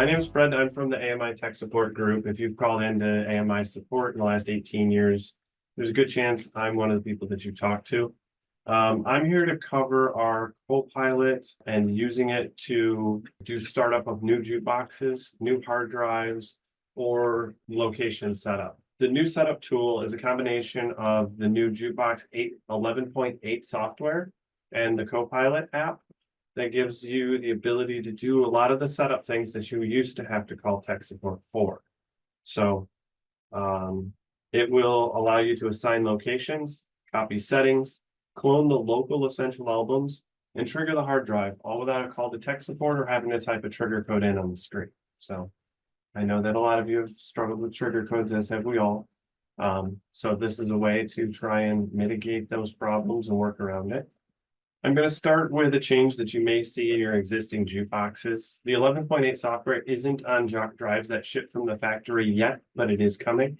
My name is Fred. I'm from the AMI Tech Support Group. If you've called into AMI support in the last 18 years, there's a good chance I'm one of the people that you've talked to. I'm here to cover our Copilot and using it to do startup of new jukeboxes, new hard drives, or location setup. The new setup tool is a combination of the new Jukebox 11.8 software and the Copilot app that gives you the ability to do a lot of the setup things that you used to have to call tech support for. So it will allow you to assign locations, copy settings, clone the local essential albums, and trigger the hard drive, all without a call to tech support or having to type a trigger code in on the screen. So I know that a lot of you have struggled with trigger codes, as have we all. So this is a way to try and mitigate those problems and work around it. I'm going to start with a change that you may see in your existing jukeboxes. The 11.8 software isn't on junk drives that ship from the factory yet, but it is coming.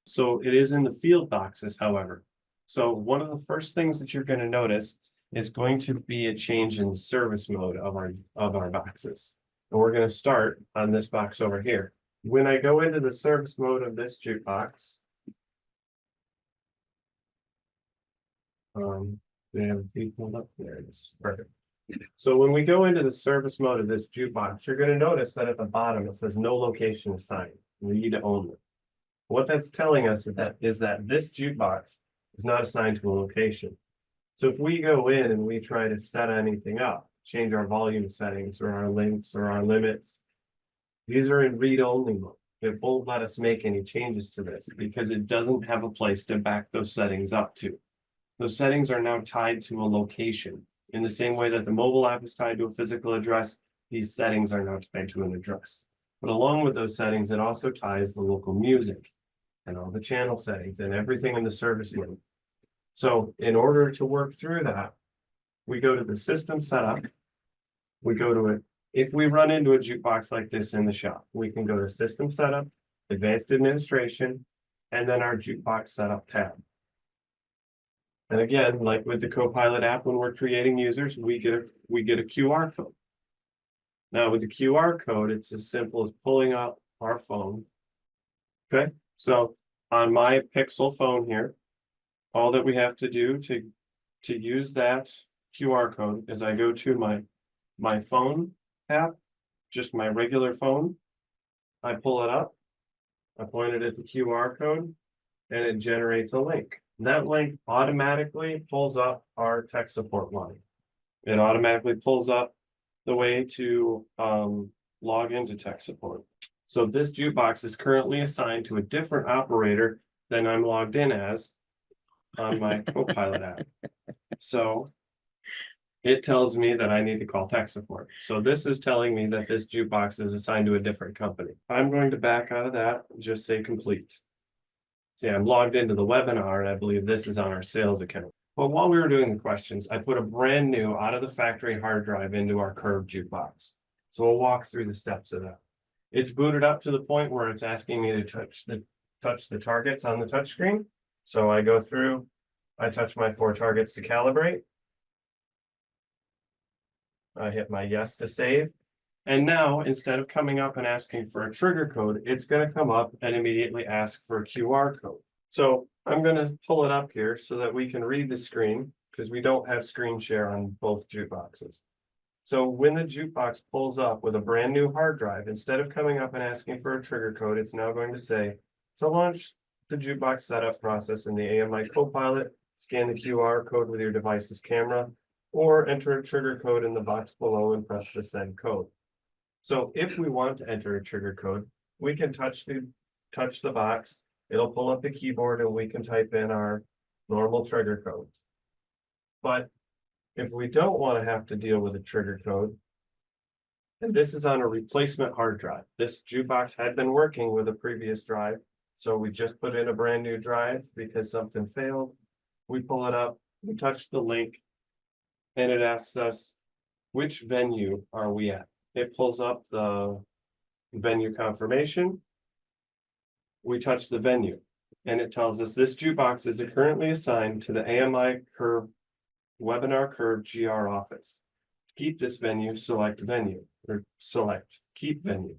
So it is in the field boxes, however. So one of the first things that you're going to notice is going to be a change in service mode of our boxes. And we're going to start on this box over here. When I go into the service mode of this jukebox, they have a feed pulled up. There it is. Perfect. So when we go into the service mode of this jukebox, you're going to notice that at the bottom it says no location assigned, read only. What that's telling us is that this jukebox is not assigned to a location. So if we go in and we try to set anything up, change our volume settings or our links or our limits, these are in read-only mode. It won't let us make any changes to this because it doesn't have a place to back those settings up to. Those settings are now tied to a location. In the same way that the mobile app is tied to a physical address, these settings are now tied to an address. But along with those settings, it also ties the local music and all the channel settings and everything in the service mode. So in order to work through that, we go to the system setup. We go to it. If we run into a jukebox like this in the shop, we can go to system setup, advanced administration, and then our jukebox setup tab. And again, like with the Copilot app, when we're creating users, we get a QR code. Now with the QR code, it's as simple as pulling up our phone. Okay, so on my Pixel phone here, all that we have to do to use that QR code is I go to my phone app, just my regular phone. I pull it up, I point it at the QR code, and it generates a link. That link automatically pulls up our tech support line. It automatically pulls up the way to log into tech support. So this jukebox is currently assigned to a different operator than I'm logged in as on my Copilot app. So it tells me that I need to call tech support. So this is telling me that this jukebox is assigned to a different company. I'm going to back out of that and just say complete. See, I'm logged into the webinar, and I believe this is on our sales account. But while we were doing the questions, I put a brand new out of the factory hard drive into our curved jukebox. So we'll walk through the steps of that. It's booted up to the point where it's asking me to touch the targets on the touchscreen. So I go through, I touch my 4 targets to calibrate. I hit my yes to save. And now, instead of coming up and asking for a trigger code, it's going to come up and immediately ask for a QR code. So I'm going to pull it up here so that we can read the screen because we don't have screen share on both jukeboxes. So when the jukebox pulls up with a brand new hard drive, instead of coming up and asking for a trigger code, it's now going to say, to launch the jukebox setup process in the AMI Copilot, scan the QR code with your device's camera, or enter a trigger code in the box below and press the send code. So if we want to enter a trigger code, we can touch the box, it'll pull up the keyboard and we can type in our normal trigger code. But if we don't want to have to deal with a trigger code, and this is on a replacement hard drive. This jukebox had been working with a previous drive, so we just put in a brand new drive because something failed. We pull it up, we touch the link, and it asks us, which venue are we at? It pulls up the venue confirmation. We touch the venue and it tells us this jukebox is currently assigned to the AMI Webinar Curve GR office. To keep this venue, select venue or select keep venue.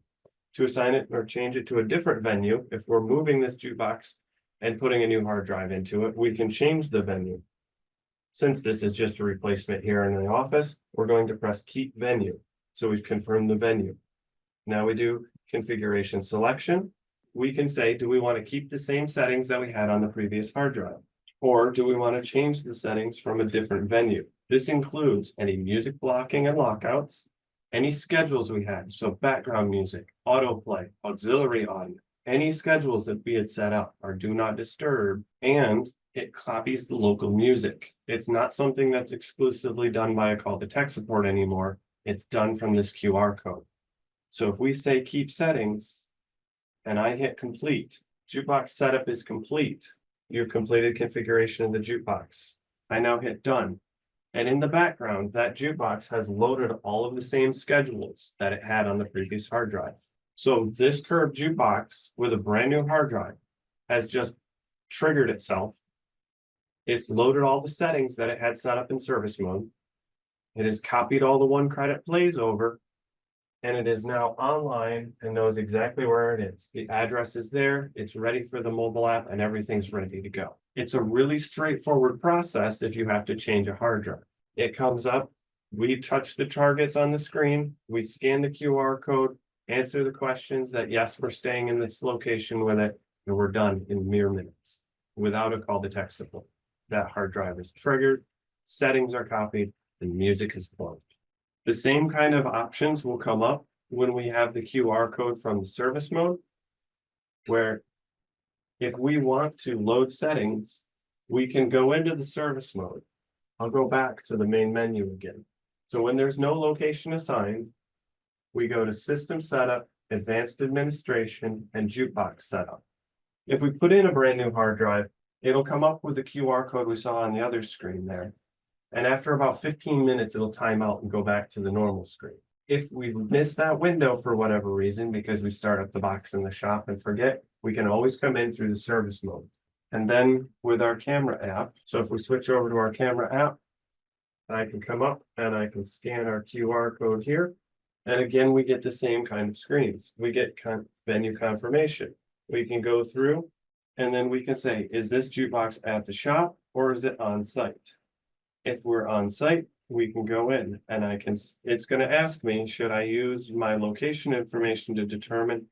to assign it or change it to a different venue. If we're moving this jukebox and putting a new hard drive into it, we can change the venue. Since this is just a replacement here in the office, we're going to press keep venue. So we've confirmed the venue. Now we do configuration selection. We can say, do we want to keep the same settings that we had on the previous hard drive? Or do we want to change the settings from a different venue? This includes any music blocking and lockouts, any schedules we had, so background music, autoplay, auxiliary audio, any schedules that we had set up are do not disturb, and it copies the local music. It's not something that's exclusively done by a call to tech support anymore. It's done from this QR code. So if we say keep settings and I hit complete, jukebox setup is complete. You've completed configuration of the jukebox. I now hit done. And in the background, that jukebox has loaded all of the same schedules that it had on the previous hard drive. So this curved jukebox with a brand new hard drive has just triggered itself. It's loaded all the settings that it had set up in service mode. It has copied all the 1 credit plays over, and it is now online and knows exactly where it is. The address is there, it's ready for the mobile app, and everything's ready to go. It's a really straightforward process if you have to change a hard drive. It comes up, we touch the targets on the screen, we scan the QR code, answer the questions that yes, we're staying in this location with it, and we're done in mere minutes without a call to tech support. That hard drive is triggered, settings are copied, and music is closed. The same kind of options will come up when we have the QR code from the service mode, where if we want to load settings, we can go into the service mode. I'll go back to the main menu again. So when there's no location assigned, we go to System Setup, Advanced Administration, and Jukebox Setup. If we put in a brand new hard drive, it'll come up with the QR code we saw on the other screen there. And after about 15 minutes, it'll time out and go back to the normal screen. If we miss that window for whatever reason, because we start up the box in the shop and forget, we can always come in through the service mode. And then with our camera app, so if we switch over to our camera app, I can come up and I can scan our QR code here. And again, we get the same kind of screens. We get venue confirmation. We can go through and then we can say, is this jukebox at the shop or is it on site? If we're on site, we can go in and it's going to ask me, should I use my location information to determine,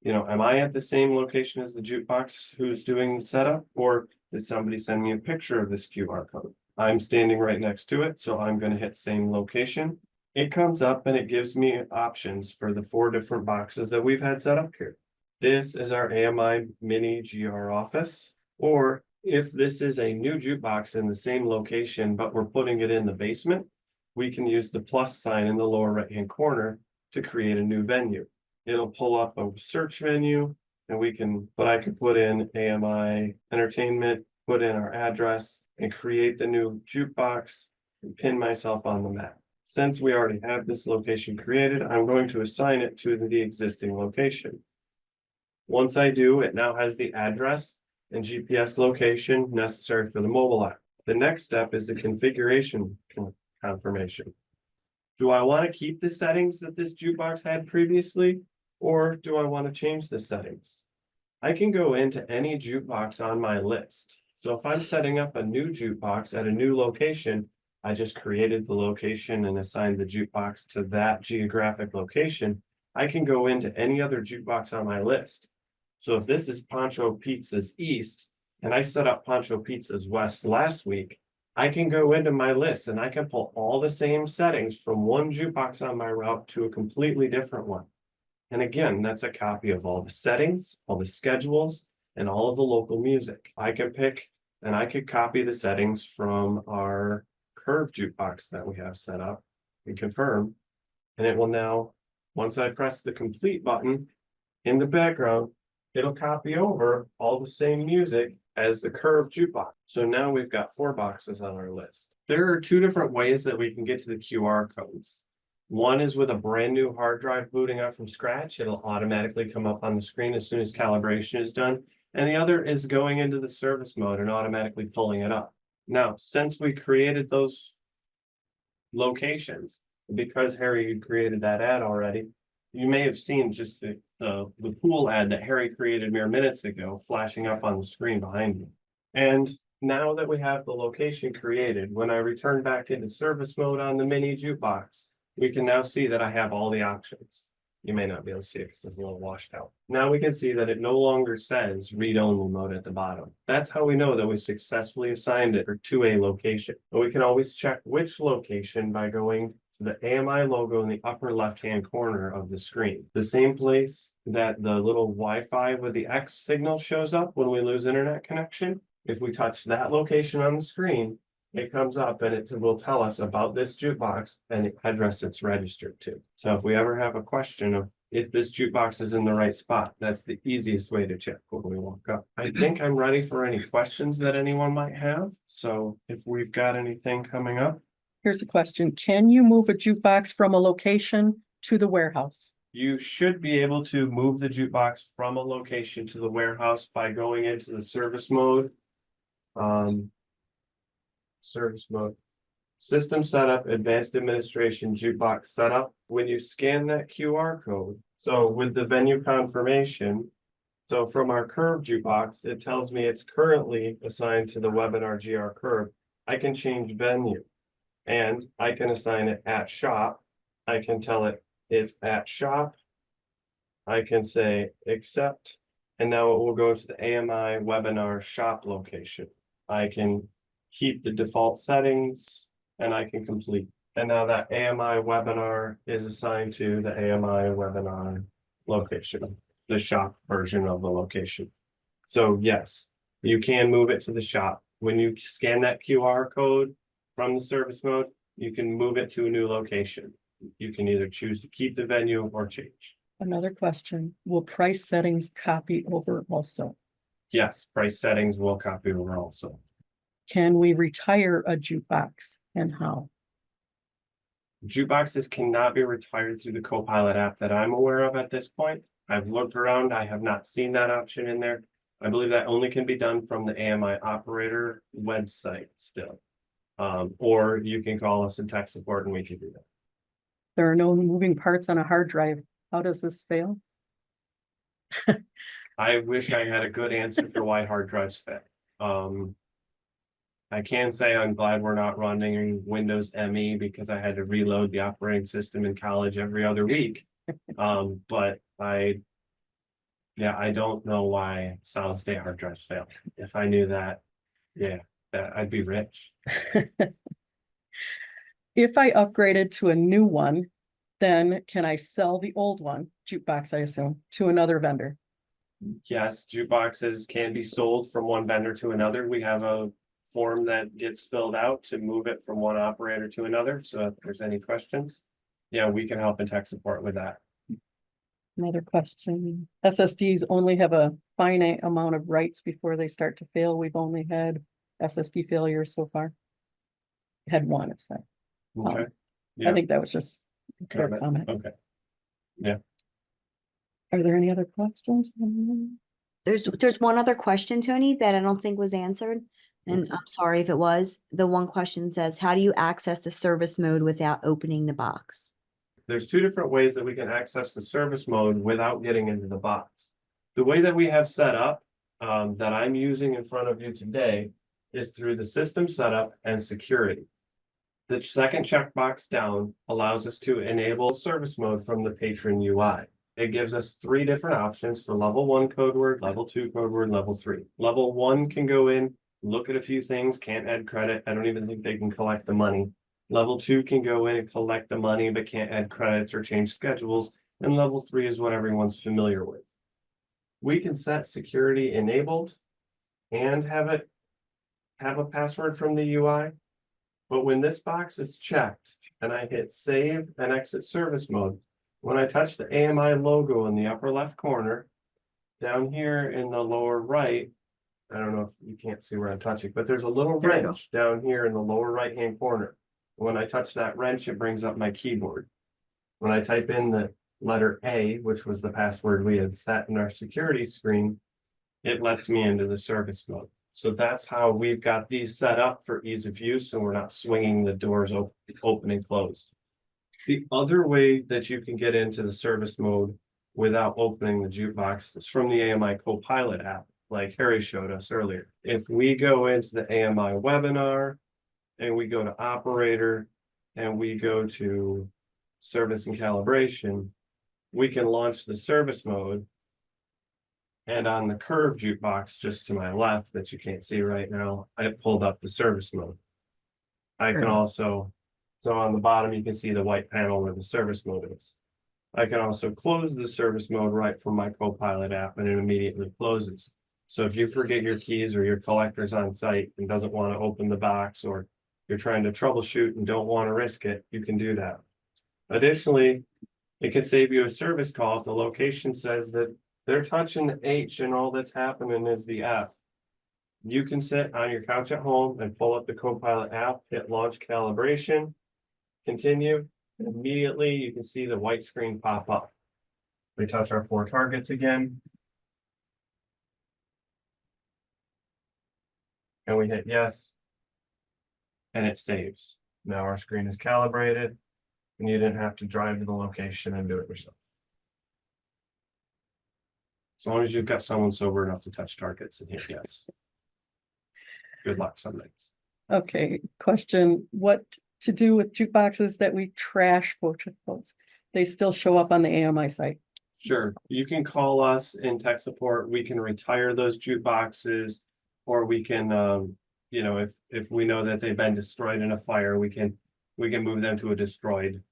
am I at the same location as the jukebox who's doing the setup, or did somebody send me a picture of this QR code? I'm standing right next to it, so I'm going to hit same location. It comes up and it gives me options for the 4 different boxes that we've had set up here. This is our AMI Mini GR office, or if this is a new jukebox in the same location, but we're putting it in the basement, we can use the plus sign in the lower right-hand corner to create a new venue. It'll pull up a search menu and I could put in AMI Entertainment, put in our address and create the new jukebox and pin myself on the map. Since we already have this location created, I'm going to assign it to the existing location. Once I do, it now has the address and GPS location necessary for the mobile app. The next step is the configuration confirmation. Do I want to keep the settings that this jukebox had previously, or do I want to change the settings? I can go into any jukebox on my list. So if I'm setting up a new jukebox at a new location, I just created the location and assigned the jukebox to that geographic location. I can go into any other jukebox on my list. So if this is Pancho Pizza's East, and I set up Pancho Pizza's West last week, I can go into my list and I can pull all the same settings from one jukebox on my route to a completely different one. And again, that's a copy of all the settings, all the schedules, and all of the local music. I can pick and I could copy the settings from our curved jukebox that we have set up and confirm. And it will now, once I press the complete button in the background, it'll copy over all the same music as the curved jukebox. So now we've got 4 boxes on our list. There are 2 different ways that we can get to the QR codes. One is with a brand new hard drive booting up from scratch. It'll automatically come up on the screen as soon as calibration is done. And the other is going into the service mode and automatically pulling it up. Now, since we created those locations, because Harry created that ad already, you may have seen just the pool ad that Harry created mere minutes ago flashing up on the screen behind me. And now that we have the location created, when I return back into service mode on the mini jukebox, we can now see that I have all the options. You may not be able to see it because it's a little washed out. Now we can see that it no longer says read-only mode at the bottom. That's how we know that we successfully assigned it to a location. But we can always check which location by going to the AMI logo in the upper left-hand corner of the screen. The same place that the little Wi-Fi with the X signal shows up when we lose internet connection. If we touch that location on the screen, it comes up and it will tell us about this jukebox and the address it's registered to. So if we ever have a question of if this jukebox is in the right spot, that's the easiest way to check when we walk up. I think I'm ready for any questions that anyone might have. So if we've got anything coming up. Here's a question. Can you move a jukebox from a location to the warehouse? You should be able to move the jukebox from a location to the warehouse by going into the service mode. Service mode, system setup, advanced administration, jukebox setup. When you scan that QR code, so with the venue confirmation, so from our curve jukebox, it tells me it's currently assigned to the webinar GR curve. I can change venue and I can assign it at shop. I can tell it it's at shop. I can say accept, and now it will go to the AMI webinar shop location. I can keep the default settings and I can complete. And now that AMI webinar is assigned to the AMI webinar location, the shop version of the location. So yes, you can move it to the shop. When you scan that QR code from the service mode, you can move it to a new location. You can either choose to keep the venue or change. Another question, will price settings copy over also? Yes, price settings will copy over also. Can we retire a jukebox and how? Jukeboxes cannot be retired through the Copilot app that I'm aware of at this point. I've looked around, I have not seen that option in there. I believe that only can be done from the AMI operator website still. Or you can call us in tech support and we can do that. There are no moving parts on a hard drive. How does this fail? I wish I had a good answer for why hard drives fail. I can say I'm glad we're not running Windows ME because I had to reload the operating system in college every other week. But I don't know why solid state hard drives fail. If I knew that, I'd be rich. If I upgraded to a new one, then can I sell the old one, jukebox, I assume, to another vendor? Yes, jukeboxes can be sold from one vendor to another. We have a form that gets filled out to move it from one operator to another. So if there's any questions, we can help in tech support with that. Another question. SSDs only have a finite amount of writes before they start to fail. We've only had SSD failures so far. Had one, it said. Okay. I think that was just a fair comment. Okay. Yeah. Are there any other questions? There's one other question, Tony, that I don't think was answered. And I'm sorry if it was. The one question says, how do you access the service mode without opening the box? There's two different ways that we can access the service mode without getting into the box. The way that we have set up, that I'm using in front of you today, is through the system setup and security. The second checkbox down allows us to enable service mode from the patron UI. It gives us 3 different options for level 1 code word, level 2 code word, level 3. Level 1 can go in, look at a few things, can't add credit. I don't even think they can collect the money. Level 2 can go in and collect the money, but can't add credits or change schedules. And level 3 is what everyone's familiar with. We can set security enabled and have a password from the UI. But when this box is checked and I hit save and exit service mode, when I touch the AMI logo in the upper left corner, down here in the lower right, I don't know if you can't see where I'm touching, but there's a little wrench down here in the lower right hand corner. When I touch that wrench, it brings up my keyboard. When I type in the letter A, which was the password we had set in our security screen, it lets me into the service mode. So that's how we've got these set up for ease of use, and we're not swinging the doors open and closed. The other way that you can get into the service mode without opening the jukebox. It's from the AMI Copilot app, like Harry showed us earlier. If we go into the AMI webinar and we go to operator and we go to service and calibration, we can launch the service mode. And on the curved jukebox just to my left that you can't see right now, I pulled up the service mode. I can also, so on the bottom, you can see the white panel where the service mode is. I can also close the service mode right from my Copilot app and it immediately closes. So if you forget your keys or your collector's on site and doesn't want to open the box, or you're trying to troubleshoot and don't want to risk it, you can do that. Additionally, it can save you a service call if the location says that they're touching the H and all that's happening is the F. You can sit on your couch at home and pull up the Copilot app, hit launch calibration, continue, and immediately you can see the white screen pop up. We touch our 4 targets again. And we hit yes. And it saves. Now our screen is calibrated and you didn't have to drive to the location and do it yourself. As long as you've got someone sober enough to touch targets and hit yes. Good luck some nights. Okay, question, what to do with jukeboxes that we trash, quote unquote? They still show up on the AMI site. Sure, you can call us in tech support. We can retire those jukeboxes, or we can, you know, if we know that they've been destroyed in a fire, we can move them to a destroyed.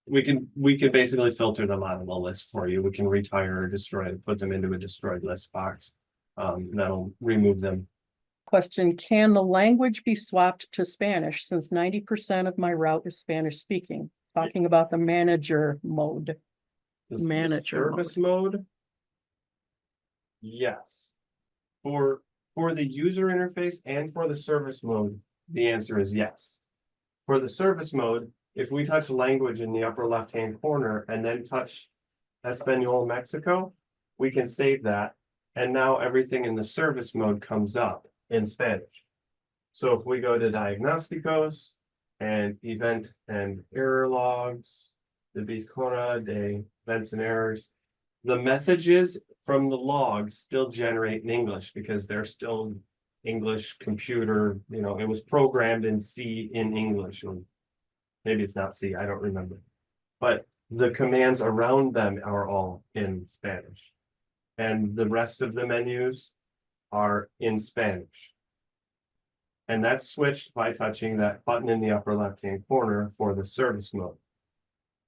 We can basically filter them out of the list for you. We can retire or destroy, put them into a destroyed list box. That'll remove them. Question, can the language be swapped to Spanish since 90% of my route is Spanish speaking? Talking about the manager mode. This Manager service mode. Yes. For the user interface and for the service mode, the answer is yes. For the service mode, if we touch language in the upper left-hand corner and then touch Espanol Mexico, we can save that. And now everything in the service mode comes up in Spanish. So if we go to diagnosticos and event and error logs, the Biscona de events and errors, the messages from the logs still generate in English because they're still English computer, you know, it was programmed in C in English, or maybe it's not C, I don't remember. But the commands around them are all in Spanish. And the rest of the menus are in Spanish. And that's switched by touching that button in the upper left-hand corner for the service mode.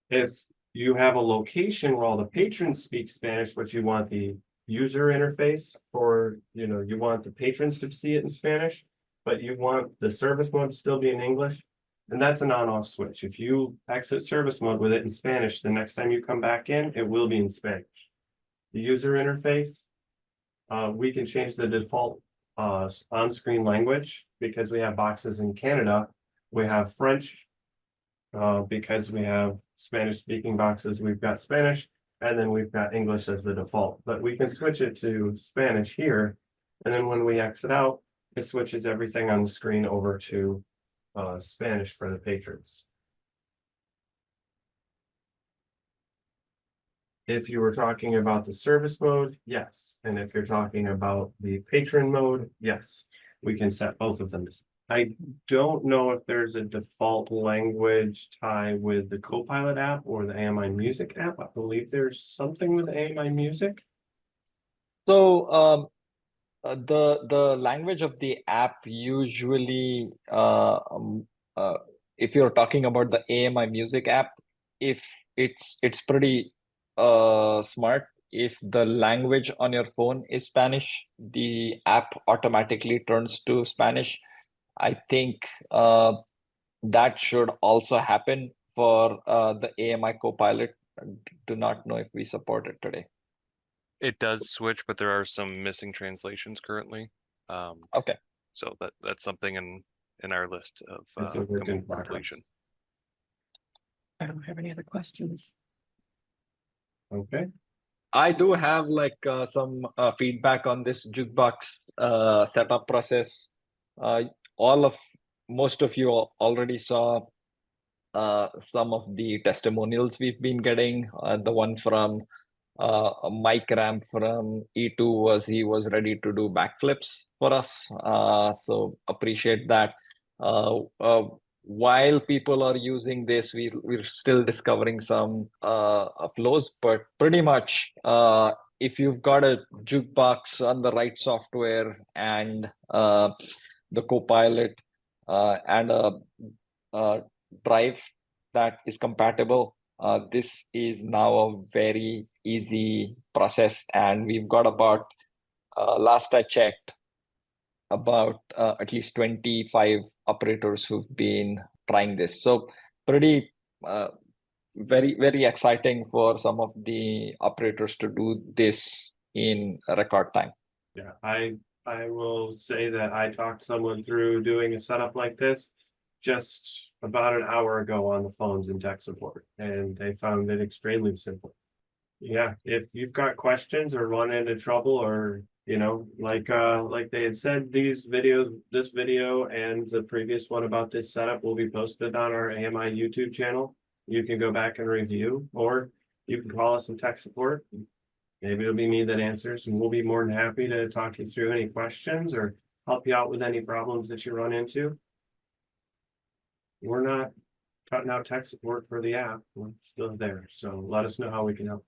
If you have a location where all the patrons speak Spanish, but you want the user interface for, you know, you want the patrons to see it in Spanish, but you want the service mode to still be in English, and that's an on-off switch. If you exit service mode with it in Spanish, the next time you come back in, it will be in Spanish. The user interface, we can change the default on-screen language because we have boxes in Canada. We have French because we have Spanish-speaking boxes. We've got Spanish, and then we've got English as the default. But we can switch it to Spanish here, and then when we exit out, it switches everything on the screen over to Spanish for the patrons. If you were talking about the service mode, yes. And if you're talking about the patron mode, yes. We can set both of them. I don't know if there's a default language tie with the Copilot app or the AMI Music app. I believe there's something with AMI Music. So the language of the app usually, if you're talking about the AMI Music app, if it's pretty smart. If the language on your phone is Spanish, the app automatically turns to Spanish. I think that should also happen for the AMI Copilot. Do not know if we support it today. It does switch, but there are some missing translations currently. Okay. So that's something in our list of It's a work in progress. completion. I don't have any other questions. Okay. I do have like some feedback on this jukebox setup process. Most of you already saw some of the testimonials we've been getting. The one from Mike Ram from E2 was he was ready to do backflips for us. So appreciate that. While people are using this, we're still discovering some flaws, but pretty much if you've got a jukebox on the right software and the Copilot and a drive that is compatible, this is now a very easy process, and we've got about last I checked about at least 25 operators who've been trying this. So pretty very exciting for some of the operators to do this in a record time. Yeah, I will say that I talked someone through doing a setup like this just about an hour ago on the phones in tech support, and they found it extremely simple. Yeah, if you've got questions or run into trouble, or like they had said, this video and the previous one about this setup will be posted on our AMI YouTube channel. You can go back and review, or you can call us in tech support. Maybe it'll be me that answers, and we'll be more than happy to talk you through any questions or help you out with any problems that you run into. We're not cutting out tech support for the app. We're still there. So let us know how we can help.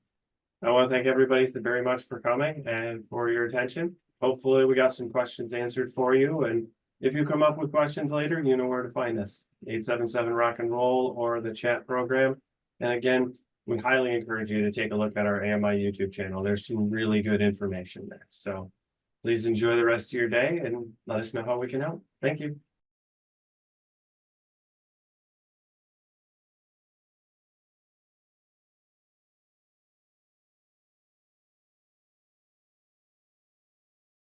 I want to thank everybody very much for coming and for your attention. Hopefully we got some questions answered for you. And if you come up with questions later, you know where to find us. 877 Rock and Roll or the chat program. And again, we highly encourage you to take a look at our AMI YouTube channel. There's some really good information there. So please enjoy the rest of your day and let us know how we can help. Thank you.